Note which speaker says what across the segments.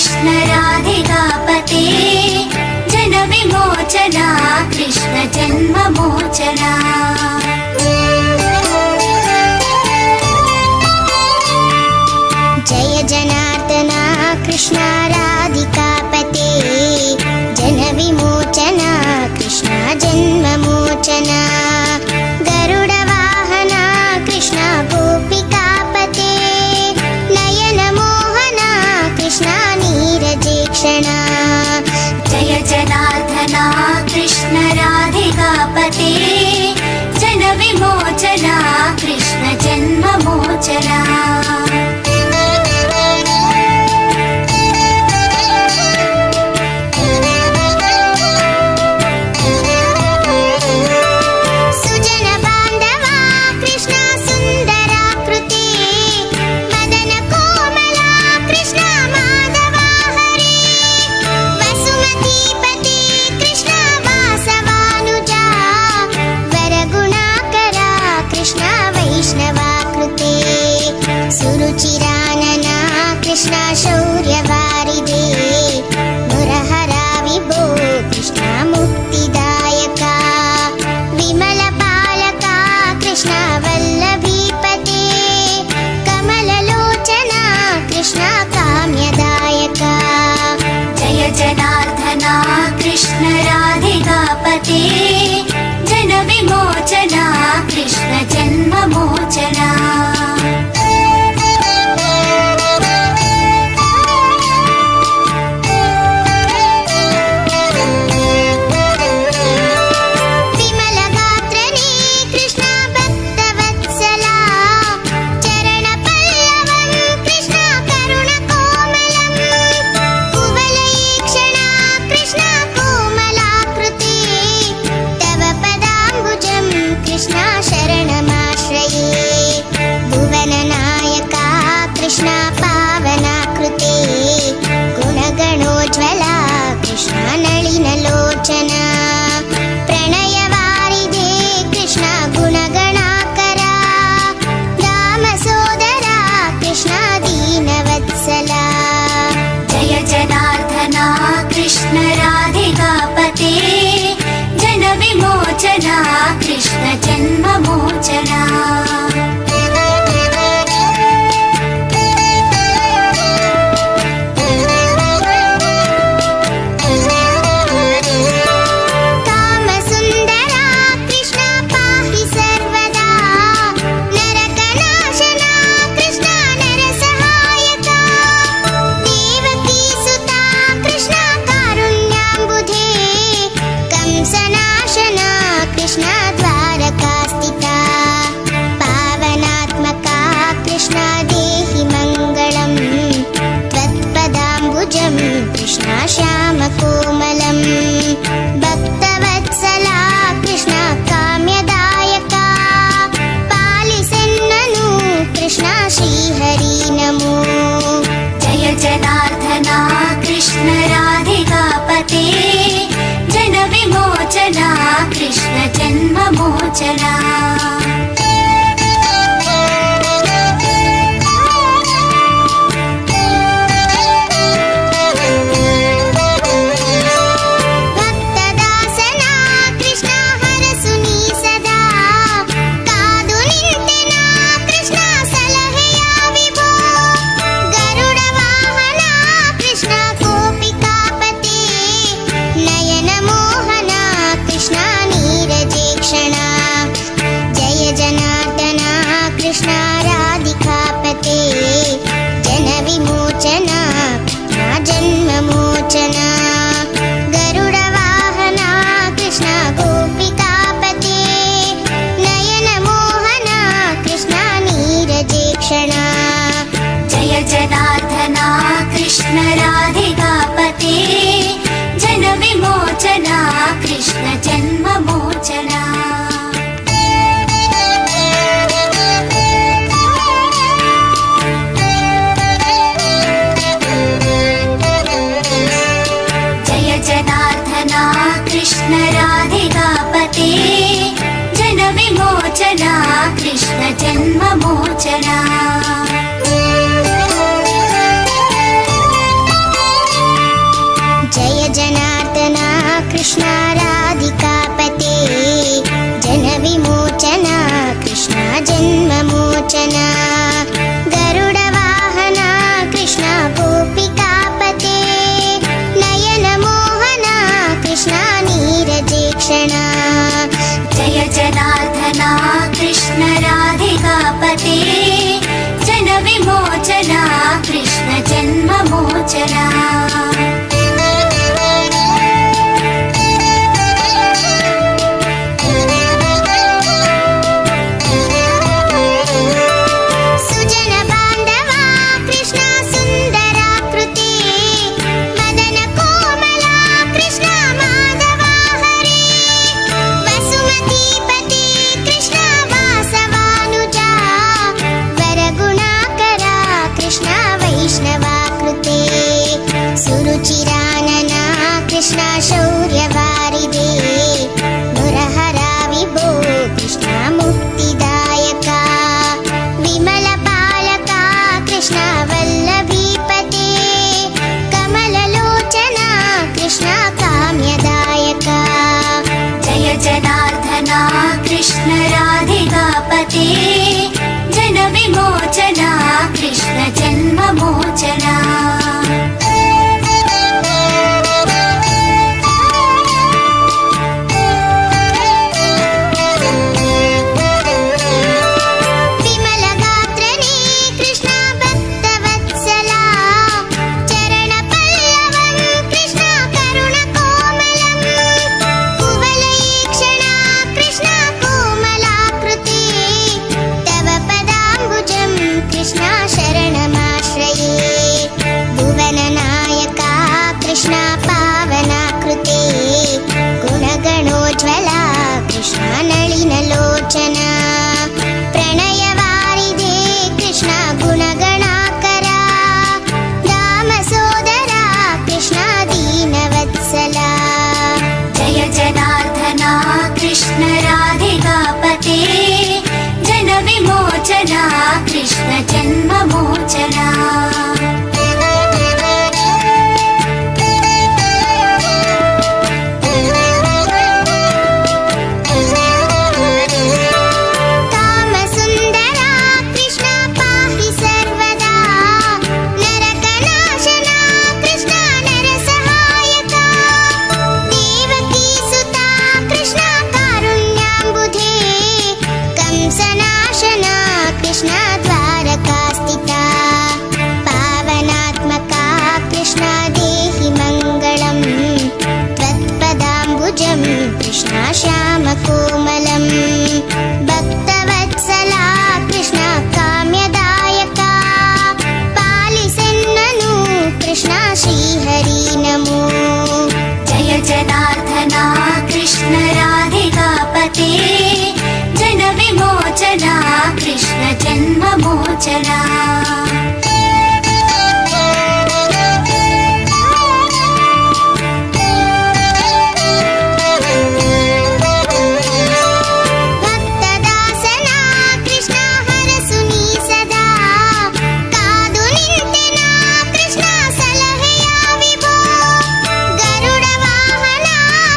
Speaker 1: कृष्ण राधिकापते जन विमोचना कृष्ण जन्ममोचना।
Speaker 2: जय जनार्दना कृष्ण राधिकापते जन विमोचना कृष्ण जन्ममोचना। गरुड वाहना कृष्ण गोपिकापते नयन मोहना कृष्ण नीरजेक्षणा।
Speaker 1: जय जनार्दना कृष्ण राधिकापते जन विमोचना कृष्ण जन्ममोचना।
Speaker 2: सुरुचिरानना कृष्ण शौर्यवारिदे मुरहरा विभो कृष्ण मुक्तिदायका। विमलपालका कृष्ण वल्लभीपते कमललोचना कृष्ण काम्यदायका।
Speaker 1: जय जनार्दना कृष्ण राधिकापते जन विमोचना कृष्ण जन्ममोचना।
Speaker 2: गुणगणोज्ज्वला कृष्ण नलिनलोचना। प्रणयवारिधे कृष्ण गुणगणाकरा दामसोदरा कृष्ण दीनवत्सला।
Speaker 1: जय जनार्दना कृष्ण राधिकापते जन विमोचना कृष्ण जन्ममोचना।
Speaker 2: कृष्ण द्वारकास्थिता पावनात्मका कृष्ण देहि मङ्गलम्। त्वत्पदाम्बुजं कृष्ण श्यामकोमलम् भक्तवत्सला कृष्ण काम्यदायका। पालिसेन्ननु कृष्ण श्रीहरि नमो।
Speaker 1: जय जनार्दना कृष्ण राधिकापते जन विमोचना कृष्ण जन्ममोचना।
Speaker 2: भक्तदासना कृष्ण हरसुनी सदा कादु निंतेना कृष्ण सलहेया विभो। गरुड वाहना कृष्ण गोपिकापते नयन मोहना कृष्ण नीरजेक्षणा। जय कृष्ण राधिकापते जनविमोचना कृष्ण जन्ममोचना गरुडवाहना कृष्ण गोपिकापते नयनमोहना कृष्ण नीरजेक्षणा
Speaker 1: जय जनार्दना कृष्ण राधिकापते जनविमोचना कृष्ण जन्ममोचना
Speaker 2: सुजन बान्धवा कृष्ण सुन्दराकृते मदन कोमला कृष्ण माधवा हरे वसुमतीपते कृष्ण वासवानुजा वरगुणाकरा कृष्ण वैष्णवाकृते सुरुचिरानना कृष्ण शौर्यवारिदे मुरहरा विभो कृष्ण मुक्तिदायका विमलपालका कृष्ण वल्लभीपते कमललोचना कृष्ण काम्यदायका
Speaker 1: जय जनार्दना कृष्ण राधिकापते जनविमोचना कृष्ण जन्ममोचना
Speaker 2: विमलगात्रने कृष्ण भक्तवत्सला चरणपल्लवं कृष्ण करुणकोमलं कुवलयीक्षणा कृष्ण कोमलाकृते तव पदाम्बुजं कृष्ण शरणमाश्रये भुवननायका कृष्ण पावनाकृते गुणगणोज्ज्वला कृष्ण नलिनलोचना प्रणयवारिधे कृष्ण गुणगणाकरा दामसोदरा कृष्ण दीनवत्सला
Speaker 1: जय जनार्दना कृष्ण राधिकापते जनविमोचना कृष्ण जन्ममोचना
Speaker 2: कामसुन्दरा कृष्ण पाहि सर्वदा नरकनाशना कृष्ण नरसहायका देवकीसुता कृष्ण कारुण्याम्बुधे कंसनाशना कृष्ण द्वारकास्थिता पावनात्मका कृष्ण देहि मङ्गलम् त्वत्पदाम्बुजं कृष्ण श्यामकोमलं भक्तवत्सला कृष्ण काम्यदायका पालिसेन्ननु कृष्ण श्रीहरि नमो
Speaker 1: जय जनार्दना कृष्ण राधिकापते जनविमोचना कृष्ण जन्ममोचना
Speaker 2: ಭಕ್ತದಾಸನ ಕೃಷ್ಣ ಹರಸುನಿ ಸದಾ ಕಾದು ನಿಂತೆನ ಕೃಷ್ಣ ಸಲಹೆಯ ವಿಭೋ ಗರುಡ ವಾಹನ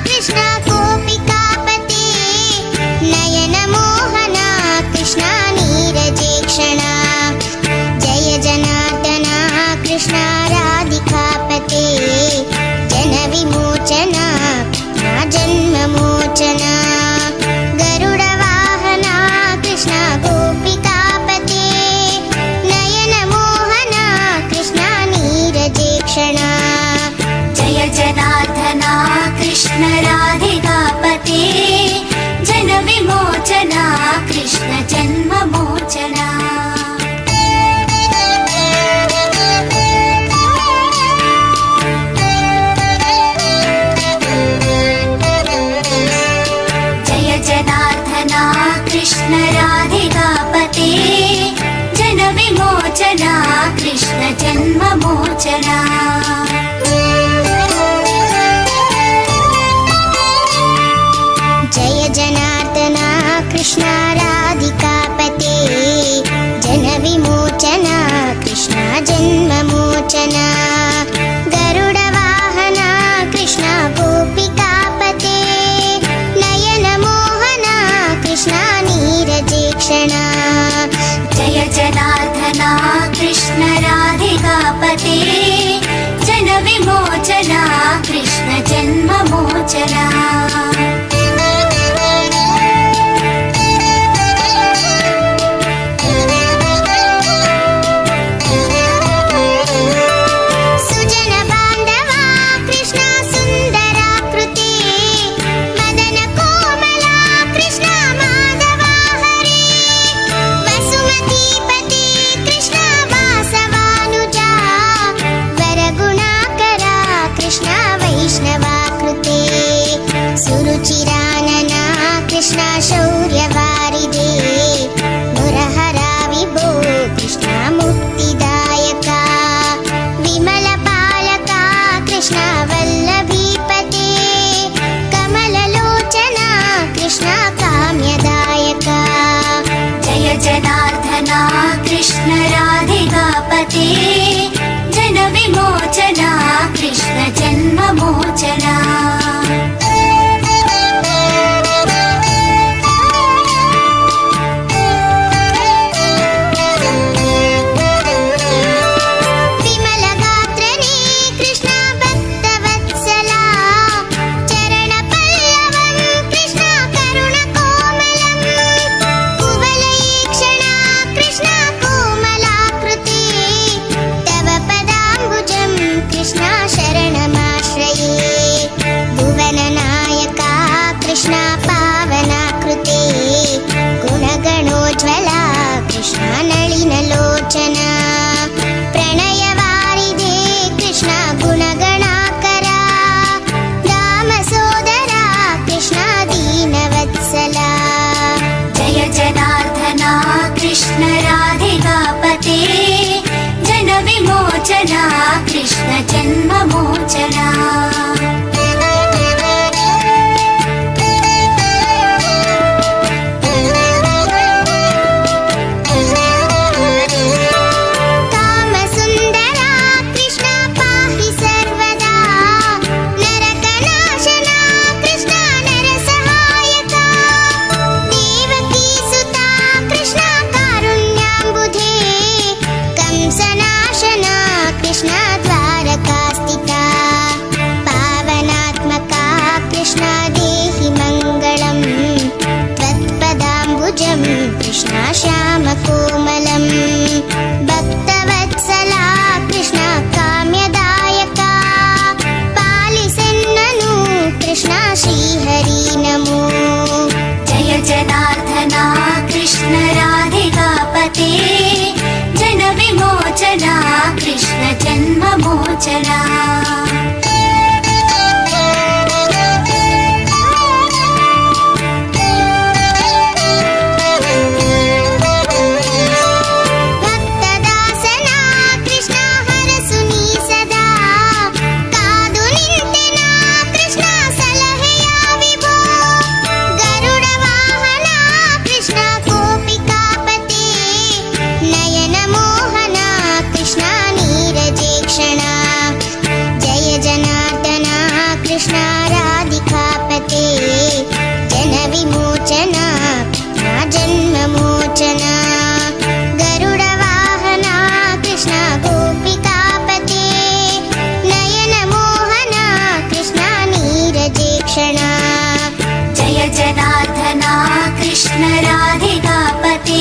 Speaker 2: ಕೃಷ್ಣ ಗೋಪಿಕಾಪತಿ ನಯನ ಮೋಹನ ಕೃಷ್ಣ ನೀರಜೇಕ್ಷಣ
Speaker 1: कृष्ण राधिकापते जनविमोचना कृष्ण जन्ममोचना
Speaker 2: ಸುಜನ ಬಾಂಧವ ಕೃಷ್ಣ ಸುಂದರಾಕೃತಿ ಮದನ ಕೋಮಲ ಕೃಷ್ಣ ಮಾಧವ ಹರಿ ವಸುಮತೀಪತಿ ಕೃಷ್ಣ ವಾಸವಾನುಜ ವರಗುಣಾಕರ ಕೃಷ್ಣ ವೈಷ್ಣವಾಕೃತೆ ಸುರುಚಿರಾನನ ಕೃಷ್ಣ ಶೌರ್ಯವಾರಿದೆ ಮುರಹರ ವಿಭೋ ಕೃಷ್ಣ ಮುಕ್ತಿದಾಯಕ ವಿಮಲ ಪಾಲಕ ಕೃಷ್ಣ ವಲ್ಲಭೀಪತೆ ಕಮಲಲೋಚನ ಕೃಷ್ಣ ಕಾಮ್ಯದಾಯಕ
Speaker 1: जय जनार्दना कृष्ण राधिकापते जनविमोचना कृष्ण जन्ममोचना
Speaker 2: ವಿಮಲ ಗಾತ್ರನೇ ಕೃಷ್ಣ ಭಕ್ತವತ್ಸಲ ಚರಣ ಪಲ್ಲವಂ ಕೃಷ್ಣ ಕರುಣ ಕೋಮಲಂ ಕುವಲೈಕ್ಷಣ ಕೃಷ್ಣ ಕೋಮಲಾಕೃತಿ ತವ ಪದಾಂಬುಜಂ ಕೃಷ್ಣ ಶರಣಮಾಶ್ರಯೇ ಭುವನ ನಾಯಕ ಕೃಷ್ಣ ಪಾವನಾಕೃತೆ ಗುಣಗಣೋಜ್ವಲ ಕೃಷ್ಣ ನಳಿನಲೋಚನ ಪ್ರಣಯವಾರಿದೆ ಕೃಷ್ಣ ಗುಣಗಣಾಕರ ಧಾಮ ಸೋದರ ಕೃಷ್ಣ ದೀನವತ್ಸಲ
Speaker 1: जय जनार्दना कृष्ण राधिकापते जनविमोचना कृष्ण जन्ममोचना
Speaker 2: ಕಾಮ ಸುಂದರ ಕೃಷ್ಣ ಪಾಹಿ ಸರ್ವದಾ ನರಕನಾಶನ ಕೃಷ್ಣ ನರಸಹಾಯಕ ದೇವಕೀ ಸುತ ಕೃಷ್ಣ ಕಾರುಣ್ಯಾಂಬುಧೇ ಕಂಸನಾಶನ ಕೃಷ್ಣ ದ್ವಾರಕಾಸ್ಥಿತ ಪಾವನಾತ್ಮಕ ಕೃಷ್ಣ ದೇಹಿ ಮಂಗಳಂ ತ್ವತ್ಪದಾಂಬುಜಂ ಕೃಷ್ಣ ಶ್ಯಾಮಕೋಮಲಂ ಭಕ್ತವತ್ಸಲ ಕೃಷ್ಣ ಕಾಮ್ಯದಾಯಕ ಪಾಲಿಸೆನ್ನನು ಕೃಷ್ಣ ಶ್ರೀಹರಿ ನಮೋ
Speaker 1: जय जनार्दना कृष्ण राधिकापते जनविमोचना कृष्ण जन्ममोचना
Speaker 2: ಭಕ್ತದಾಸನ ಕೃಷ್ಣ ಹರಸುನಿ ಸದಾ ಕಾದು ನಿಂತೆನ ಕೃಷ್ಣ ಸಲಹೆಯ ವಿಭೋ ಗರುಡ ವಾಹನ ಕೃಷ್ಣ ಗೋಪಿಕಾಪತಿ ನಯನ ಮೋಹನ ಕೃಷ್ಣ ನೀರಜೇಕ್ಷಣ ಜಯ ಜನಾರ್ದನ ಕೃಷ್ಣ ರಾಧಿಕಾಪತೆ ಜನ ವಿಮೋಚನ ಜನ್ಮಮೋಚನ ಗರುಡ ವಾಹನ ಕೃಷ್ಣ ಗೋಪಿಕಾಪತೆ ನಯನ ಮೋಹನ ಕೃಷ್ಣ ನೀರಜೇಕ್ಷಣ
Speaker 1: जय जनार्दना कृष्ण राधिकापते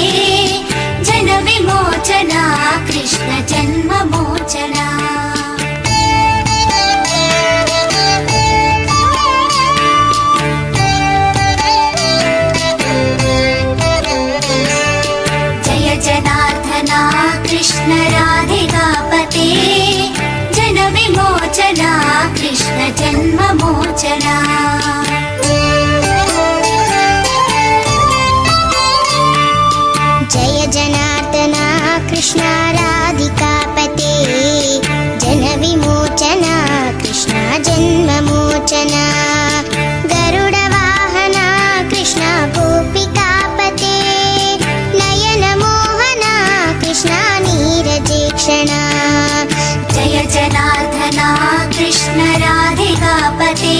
Speaker 1: जनविमोचना कृष्ण जन्ममोचना जय जनार्दना कृष्ण राधिकापते जनविमोचना कृष्ण जन्ममोचना
Speaker 2: जय जनार्दन कृष्ण राधिकापते जन विमोचन कृष्ण जन्ममोचन गरुड वाहन कृष्ण गोपिकापते नयन मोहन कृष्ण नीरजेक्षण
Speaker 1: जय जनार्दना कृष्ण राधिकापते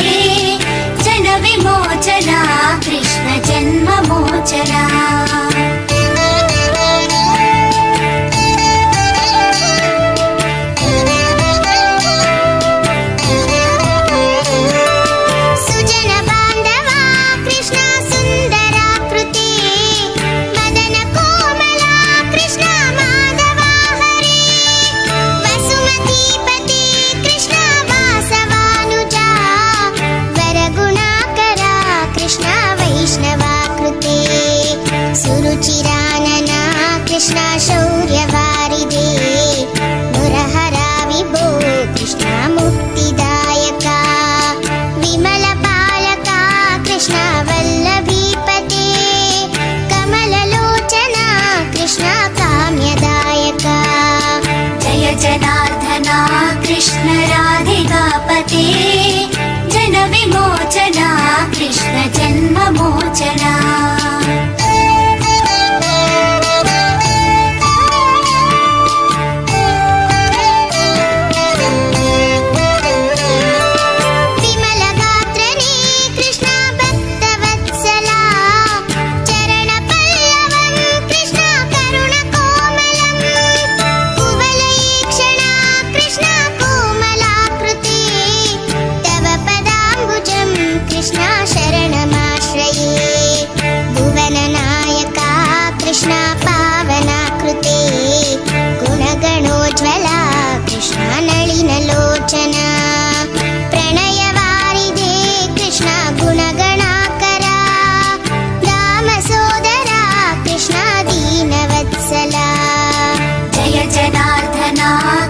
Speaker 1: जन्ममोचना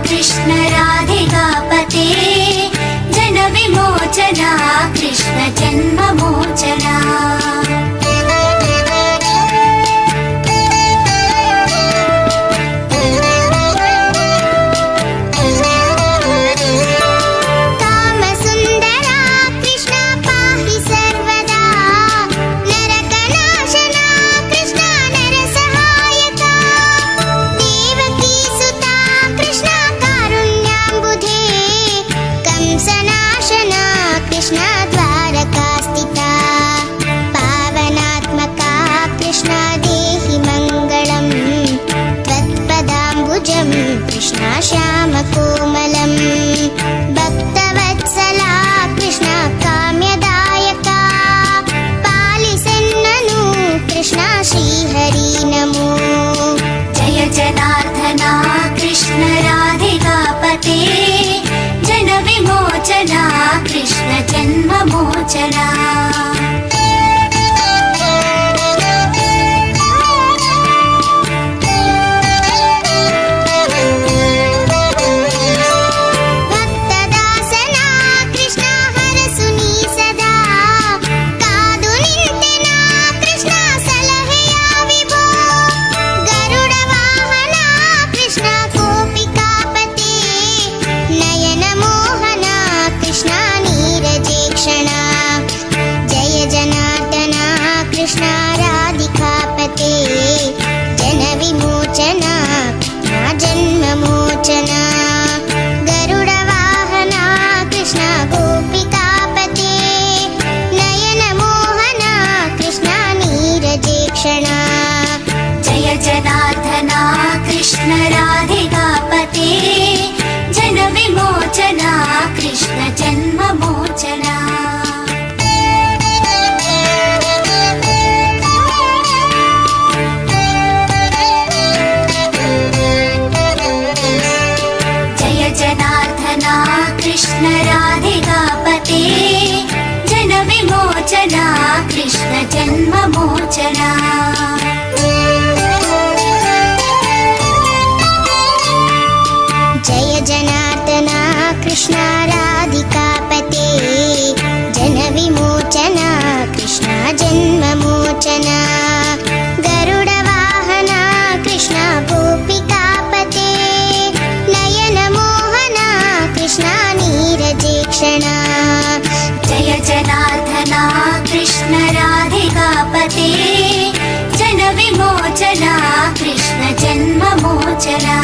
Speaker 1: कृष्ण राधिकापते जनविमोचना कृष्ण जन्ममोचना कृष्ण श्यामकोमलं भक्तवत्सला कृष्ण काम्यदायका पालिसेन्ननु कृष्ण श्रीहरि नमो जय जनार्दना कृष्ण राधिकापते जनविमोचना कृष्ण जन्ममोचना कृष्ण राधिकापते जनविमोचना कृष्ण जन्ममोचना जय जनार्दना कृष्ण राधिकापते जनविमोचना कृष्ण जन्ममोचना
Speaker 2: जय जनार्दना कृष्ण राधिकापते जनविमोचना कृष्ण जन्ममोचना गरुडवाहना कृष्ण गोपिकापते नयनमोहना कृष्ण नीरजेक्षणा
Speaker 1: जय जनार्दना कृष्ण राधिकापते जनविमोचना कृष्ण जन्ममोचना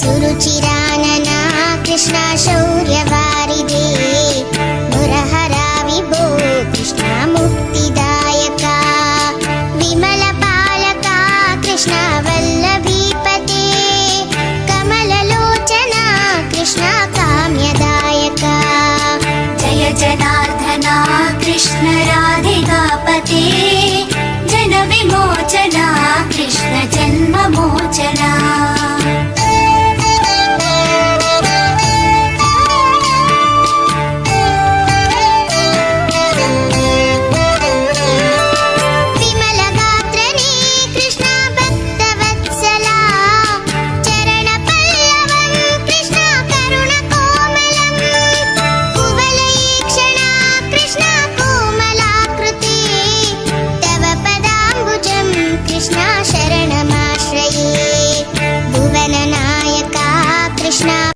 Speaker 2: सुरुचिरानना कृष्ण शौर्यवान्